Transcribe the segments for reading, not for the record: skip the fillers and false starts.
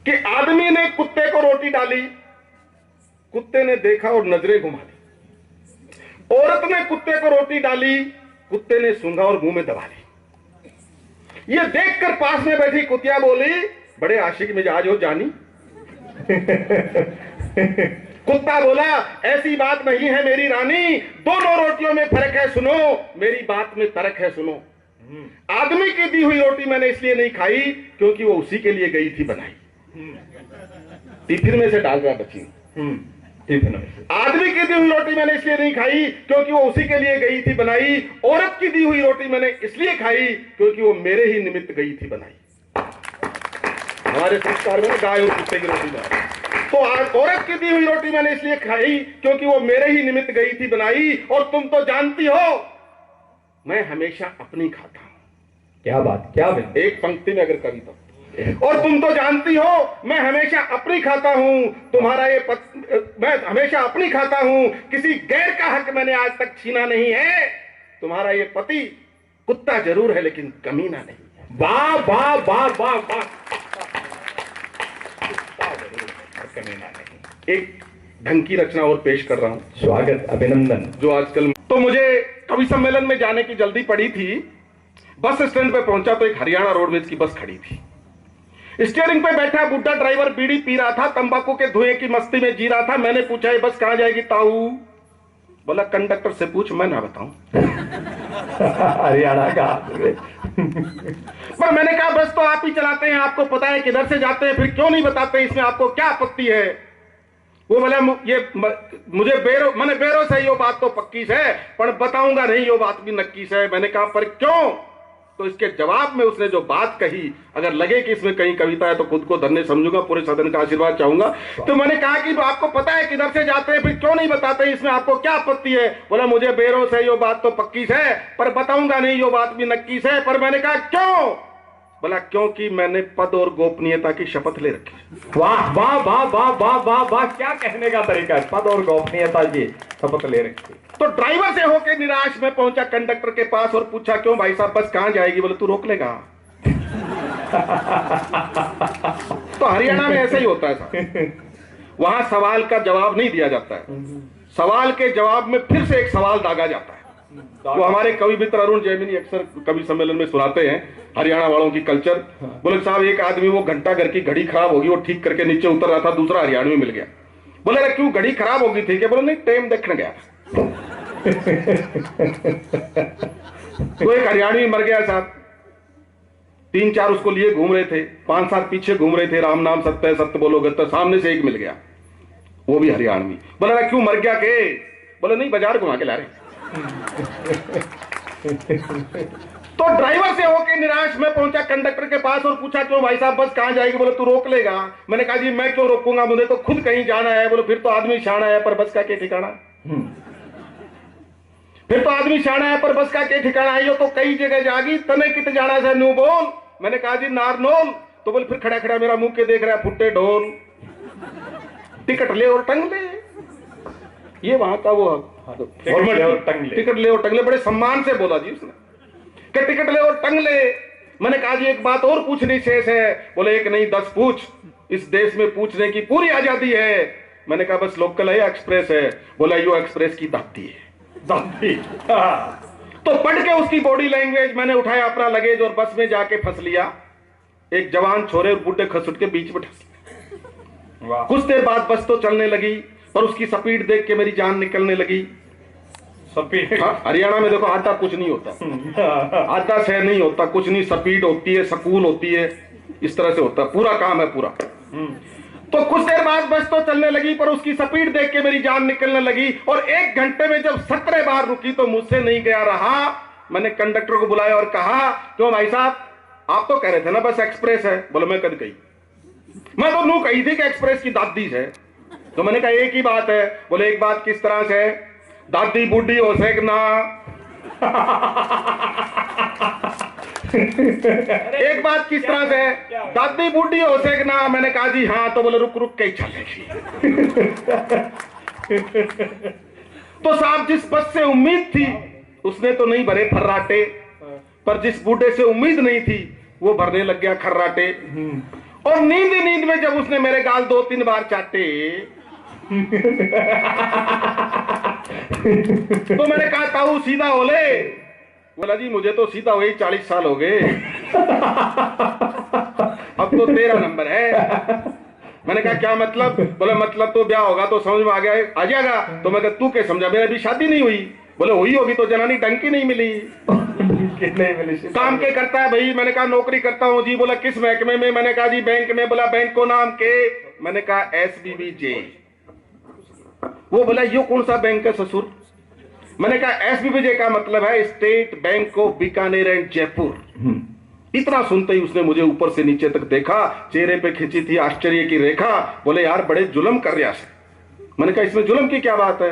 कि आदमी ने कुत्ते को रोटी डाली, कुत्ते ने देखा और नजरें घुमा दी। औरत ने कुत्ते को रोटी डाली, कुत्ते ने सूंघा और मुंह में दबा ली। ये देखकर पास में बैठी कुतिया बोली, बड़े आशिक मिजाज हो जानी। कुत्ता बोला, ऐसी बात नहीं है मेरी रानी, दोनों रोटियों में फर्क है सुनो, मेरी बात में तर्क है सुनो। आदमी की दी हुई रोटी मैंने इसलिए नहीं खाई क्योंकि वो उसी के लिए गई थी बनाई। टिफिन में से डाल रहा बच्ची, टिफिन में। आदमी की दी हुई रोटी मैंने इसलिए नहीं खाई क्योंकि वो उसी के लिए गई थी बनाई। औरत की दी हुई रोटी मैंने इसलिए खाई क्योंकि वो मेरे ही निमित्त गई थी बनाई। हमारे संस्कार में गाय और कुत्ते की रोटी बनाई। तो औरत की दी हुई रोटी मैंने इसलिए खाई क्योंकि वो मेरे ही निमित्त गई थी बनाई। और तुम तो जानती हो मैं हमेशा अपनी खाता हूं। क्या बात, क्या बात। एक पंक्ति में अगर कविता, और तुम तो जानती हो मैं हमेशा अपनी खाता हूं, तुम्हारा ये मैं हमेशा अपनी खाता हूं, किसी गैर का हक मैंने आज तक छीना नहीं है। तुम्हारा ये पति कुत्ता जरूर है लेकिन कमीना नहीं है। वाह वाह वाह वाह वाह। कमीना नहीं। एक ढंग की रचना और पेश कर रहा हूं। स्वागत, अभिनंदन। जो आजकल तो मुझे कवि सम्मेलन में जाने की जल्दी पड़ी थी। बस स्टैंड पे पहुंचा तो एक हरियाणा रोडवेज की बस खड़ी थी। स्टीयरिंग पे बैठा बुड्ढा ड्राइवर बीड़ी पी रहा था, तंबाकू के धुएं की मस्ती में जी रहा था। मैंने पूछा, ये बस कहां जाएगी ताऊ? बोला, कंडक्टर से पूछ, मैं ना बताऊं। हरियाणा का। पर मैंने कहा, बस तो आप ही चलाते हैं, आपको पता है किधर से जाते हैं, फिर क्यों नहीं बताते? इसमें आपको क्या आपत्ति है? वो बोला, ये मुझे मैंने बेरो से यो बात तो पक्की है, पर बताऊंगा नहीं, यो बात भी नक्की है। मैंने कहा, पर क्यों? तो इसके जवाब में उसने जो बात कही, अगर लगे कि इसमें कहीं कविता है तो खुद को धन्य समझूंगा, पूरे सदन का आशीर्वाद चाहूंगा। तो मैंने कहा कि आपको पता है किधर से जाते हैं, फिर क्यों नहीं बताते? इसमें आपको क्या आपत्ति है? बोला, मुझे बेरो से यो बात तो पक्की है, पर बताऊंगा नहीं, यो बात भी नक्की है। पर मैंने कहा, क्यों? बोला, क्योंकि मैंने पद और गोपनीयता की शपथ ले रखी। वाह वाह वाह वाह वाह वाह वाह, क्या कहने का तरीका है। पद और गोपनीयता की शपथ ले रखी। तो ड्राइवर से होकर निराश में पहुंचा कंडक्टर के पास और पूछा, क्यों भाई साहब, बस कहां जाएगी? बोले, तू रोक लेगा। तो हरियाणा में ऐसा ही होता है साहब, वहां सवाल का जवाब नहीं दिया जाता है, सवाल के जवाब में फिर से एक सवाल दागा जाता है। वो हमारे कवि मित्र अरुण जैमिनी अक्सर कवि सम्मेलन में सुनाते हैं हरियाणा वालों की कल्चर। बोले, साहब, एक आदमी वो घंटा घर की घड़ी खराब होगी, वो ठीक करके नीचे उतर रहा था, दूसरा हरियाणवी मिल गया। बोले, अरे क्यों, घड़ी खराब होगी थी क्या? बोले, नहीं, टाइम देखने गया। तो एक हरियाणवी मर गया साहब। 3-4 उसको लिए घूम रहे थे, 5-7 पीछे घूम रहे थे। राम नाम सत्य है, सत्य बोलो गत्ता। सामने से एक मिल गया, वो भी हरियाणवी। बोला, अरे क्यों, मर गया के? बोले, नहीं, बाजार घुमा के ला रहे। तो ड्राइवर से होकर निराश में पहुंचा कंडक्टर के पास और पूछा, क्यों भाई साहब, बस कहां जाएगी? बोले, तू रोक लेगा। मैंने कहा, जी मैं क्यों रोकूंगा, मुझे तो खुद कहीं जाना है। बोले, फिर तो आदमी शाना है, पर बस का क्या ठिकाना? फिर तो आदमी शाना है, पर बस का क्या ठिकाना है? यो तो कई जगह जागी, तने कित जाना से नू बोल। मैंने कहा, जी नारनोल। तो बोले, फिर खड़ा खड़ा मेरा मुंह के देख रहा है, फुट्टे ढोल। टिकट ले और टंग ले, ये वहां का वो टिकट ले और टंग ले। बड़े सम्मान से बोला जी उसने कि टिकट ले और टंग ले। मैंने कहा, जी एक बात और पूछनी शेष है। बोले, एक नहीं 10 पूछ, इस देश में पूछने की पूरी आजादी है। मैंने कहा, बस लोकल है या एक्सप्रेस है? बोला, यो एक्सप्रेस की दाती है। दाती। तो पढ़ के उसकी बॉडी लैंग्वेज मैंने उठाया अपना लगेज और बस में जाके फंस लिया। एक जवान छोरे और बूढ़े खसुट के बीच में फंस लिया। कुछ देर बाद बस तो चलने लगी, पर उसकी स्पीड देख के मेरी जान निकलने लगी। स्पीड, हरियाणा में देखो, आधा कुछ नहीं होता, आधा शहर नहीं होता, कुछ नहीं, स्पीड होती है, सकून होती है, इस तरह से होता है, पूरा काम है पूरा। तो कुछ देर बाद बस तो चलने लगी, पर उसकी स्पीड देख के मेरी जान निकलने लगी। और 1 घंटे में जब 17 बार रुकी तो मुझसे नहीं गया रहा। मैंने कंडक्टर को बुलाया और कहा, क्यों भाई साहब, आप तो कह रहे थे ना बस एक्सप्रेस है? बोले, मैं कद कही, मैं तो नू कही थी कि एक्सप्रेस की दादी है। तो मैंने कहा, एक ही बात है। बोले, एक बात किस तरह से? दादी बूढ़ी हो से ना। एक बात किस तरह से? दादी बूढ़ी हो से ना। मैंने कहा, जी हाँ। तो बोले, रुक रुक के ही चलेगी। तो साहब, जिस बस से उम्मीद थी उसने तो नहीं भरे फर्राटे, पर जिस बूढ़े से उम्मीद नहीं थी वो भरने लग गया खर्राटे। और नींद नींद में जब उसने मेरे गाल 2-3 बार चाटे तो मैंने कहा ताऊ सीधा हो ले। बोला जी मुझे तो सीधा हुए 40 साल हो गए, अब तो तेरा नंबर है। मैंने कहा क्या मतलब? बोले मतलब तो ब्याह होगा तो समझ में आ जाएगा। तो मैं कहा तू क्या समझा, मेरी अभी शादी नहीं हुई। बोले हुई होगी तो जनानी डंकी नहीं मिली। नहीं मिली। काम के करता है भाई? मैंने कहा नौकरी करता हूँ जी। बोला किस महकमे में? मैंने कहा जी बैंक में। बोला बैंक को नाम के? मैंने कहा SBBJ। वो बोला यो कौन सा बैंक है ससुर? मैंने कहा SBBJ का मतलब है state bank of Bikaner and Jaipur. इतना सुनते ही उसने मुझे ऊपर से नीचे तक देखा, चेहरे पे खिंची थी आश्चर्य की रेखा। बोले यार बड़े जुल्म कर रहा है। मैंने कहा इसमें जुल्म की क्या बात है?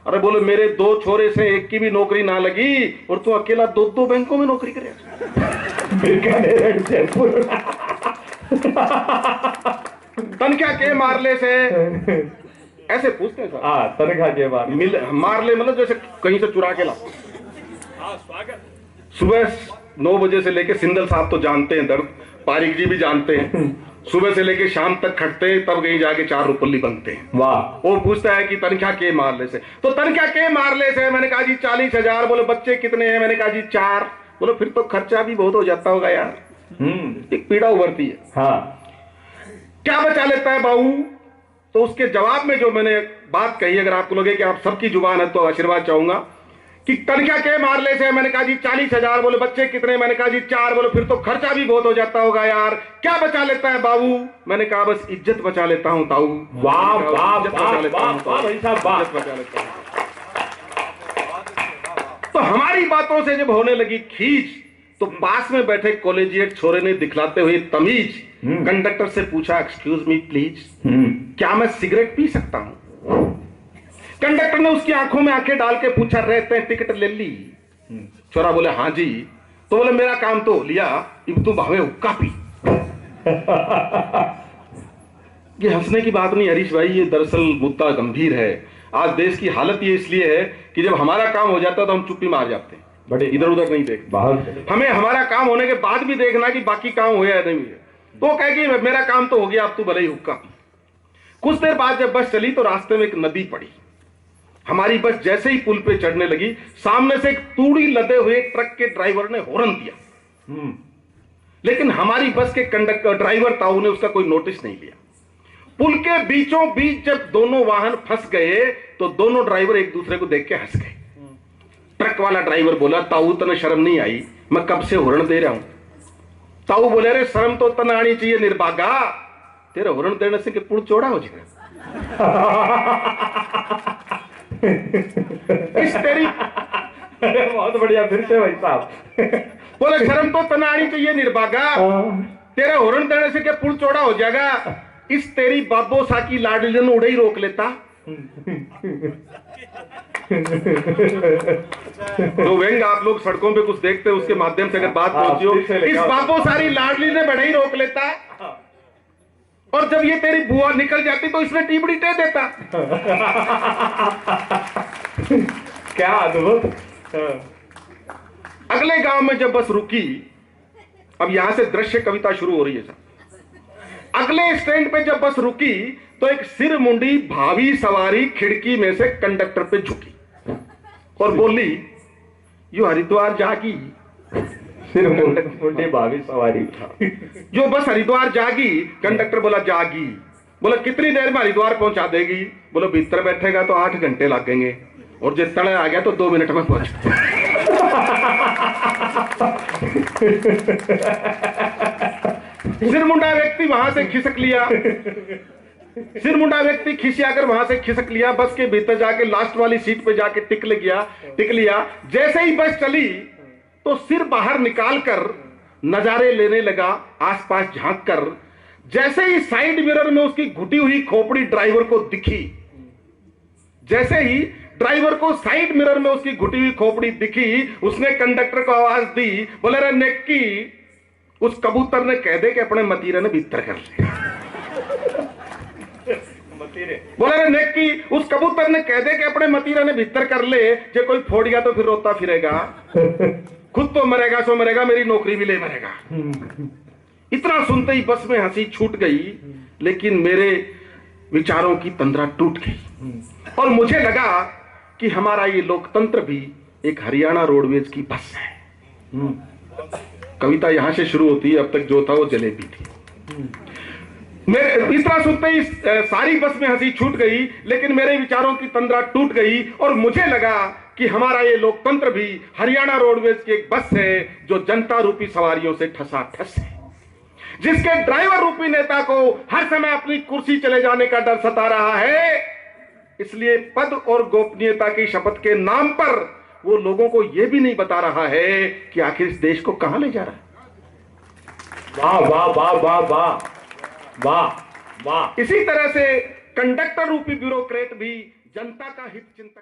अरे बोले मेरे 2 छोरे से एक की भी नौकरी ना लगी और तू अकेला 2 बैंकों में नौकरी करे। तनख्वाह के मारले से ऐसे पूछते हैं सर। तनख्वाह के मारले मतलब जैसे कहीं से चुरा के ला। सुबह 9 बजे से लेके सिंदल साहब तो जानते हैं दर्द, पारिक जी भी जानते हैं। सुबह से लेके शाम तक खटते हैं, तब कहीं जाके 4 रुपये बनते हैं। वाह। वो पूछता है कि तनख्वाह के मारले से? तो तनख्वाह के मारले से मैंने कहा जी 40,000। बोले बच्चे कितने हैं? मैंने कहा जी 4। बोले फिर तो खर्चा भी बहुत हो जाता होगा यार। एक पीड़ा उभरती है। हाँ। क्या बचा लेता है बाबू? तो उसके जवाब में जो मैंने बात कही, अगर आपको लगे कि आप सबकी जुबान है तो आशीर्वाद चाहूंगा कि तनख्वाह के मारले से। मैंने कहा जी 40,000। बोले बच्चे कितने? मैंने कहा जी 4। बोले फिर तो खर्चा भी बहुत हो जाता होगा यार। क्या बचा लेता है बाबू? मैंने कहा बस इज्जत बचा लेता हूं ताऊ। वाह वाह वाह भाई साहब, वाह। बचा लेता हूं। तो हमारी बातों से जब होने लगी खींच, तो पास में बैठे कॉलेजिएट छोरे ने दिखलाते हुए तमीज कंडक्टर से पूछा एक्सक्यूज मी प्लीज, क्या मैं सिगरेट पी सकता हूं? कंडक्टर ने उसकी आंखों में आंखें डाल के पूछा रहते हैं टिकट ले ली? छोरा बोले हाँ जी। तो बोले मेरा काम तो लिया, अब तू भावे हुक्का पी। ये हंसने की बात नहीं हरीश भाई, ये दरअसल मुद्दा गंभीर है। आज देश की हालत ये इसलिए है कि जब हमारा काम हो जाता है तो हम चुप्पी मार जाते हैं, बड़े इधर उधर नहीं देखते। हमें हमारा काम होने के बाद भी देखना कि बाकी काम हुआ या नहीं हुआ। तो कह कि मेरा काम तो हो गया, अब तू भले ही हुक्का पी। कुछ देर बाद जब बस चली तो रास्ते में एक नदी पड़ी। हमारी बस जैसे ही पुल पे चढ़ने लगी, सामने से एक तूड़ी लदे हुए ट्रक के ड्राइवर ने हॉर्न दिया, लेकिन हमारी बस के कंडक्टर ड्राइवर ताऊ ने उसका कोई नोटिस नहीं लिया। पुल के बीचों बीच जब दोनों वाहन फंस गए तो दोनों ड्राइवर एक दूसरे को देख के हंस गए। ट्रक वाला ड्राइवर बोला ताऊ तने शर्म नहीं आई, मैं कब से हॉर्न दे रहा हूं। ताऊ बोले अरे शर्म तो तना आनी चाहिए निर्भागा, तेरे हॉर्न देने से कि पुल चौड़ा हो जाएगा। इस तेरी बहुत बढ़िया, फिर से भाई साहब। बोले शर्म तो तना आनी चाहिए निर्भागा, तेरे हॉर्न देने से कि पुल चौड़ा हो जाएगा। इस तेरी बाबो सा की लाडली उड़े ही रोक लेता। जो व्यंग आप लोग सड़कों पे कुछ देखते हैं उसके माध्यम से अगर बात पहुंची हो, इस बाबो सारी लाडली ने बड़ा ही रोक लेता। और जब ये तेरी बुआ निकल जाती तो इसने टीबड़ी दे देता। क्या अद्भुत। अगले गांव में जब बस रुकी, अब यहां से दृश्य कविता शुरू हो रही है सर। अगले स्टैंड पे जब बस रुकी तो एक सिर मुंडी भावी सवारी खिड़की में से कंडक्टर पे झुकी और बोली यो हरिद्वार जागी। सिर मुंडी भावी सवारी जो बस हरिद्वार जागी। कंडक्टर बोला जागी। बोला कितनी देर में हरिद्वार पहुंचा देगी? बोला भीतर बैठेगा तो 8 घंटे लगेंगे और जिस तड़े आ गया तो 2 मिनट में पहुंच। सिरमुंडा व्यक्ति वहां से खिसक लिया। सिरमुंडा व्यक्ति खिसियाकर वहां से खिसक लिया, बस के भीतर जाके लास्ट वाली सीट पे जाके टिक लिया। जैसे ही बस चली तो सिर बाहर निकालकर नजारे लेने लगा, आसपास झांक कर। जैसे ही साइड मिरर में उसकी घुटी हुई खोपड़ी ड्राइवर को दिखी, जैसे ही ड्राइवर को साइड मिरर में उसकी घुटी हुई खोपड़ी दिखी, उसने कंडक्टर को आवाज दी, बोले रे नेक्की, उस कबूतर ने कह दे कि अपने मतीरे ने भीतर कर लिया। बोले रे नेक्की, उस कबूतर ने कह दे कि अपने मतीरे ने भीतर कर ले, जो कोई फोड़ गया तो फिर रोता फिरेगा, खुद तो मरेगा सो मरेगा, मेरी नौकरी भी ले मरेगा। इतना सुनते ही बस में हंसी छूट गई, लेकिन मेरे विचारों की तंद्रा टूट गई और मुझे लगा कि हमारा ये लोकतंत्र भी एक हरियाणा रोडवेज की बस है। कविता यहां से शुरू होती है, अब तक जो था वो जलेबी थी। मेरे इतना सुनते ही सारी बस में हंसी छूट गई, लेकिन मेरे विचारों की तंद्रा टूट गई और मुझे लगा कि हमारा ये लोकतंत्र भी हरियाणा रोडवेज की एक बस है जो जनता रूपी सवारियों से ठसाठस है, जिसके ड्राइवर रूपी नेता को हर समय अपनी कुर्सी चले जाने का डर सता रहा है। इसलिए पद और गोपनीयता की शपथ के नाम पर वो लोगों को यह भी नहीं बता रहा है कि आखिर इस देश को कहां ले जा रहा है। वाह वाह वाह वाह वाह वाह वाह। इसी तरह से कंडक्टर रूपी ब्यूरोक्रेट भी जनता का हित चिंतक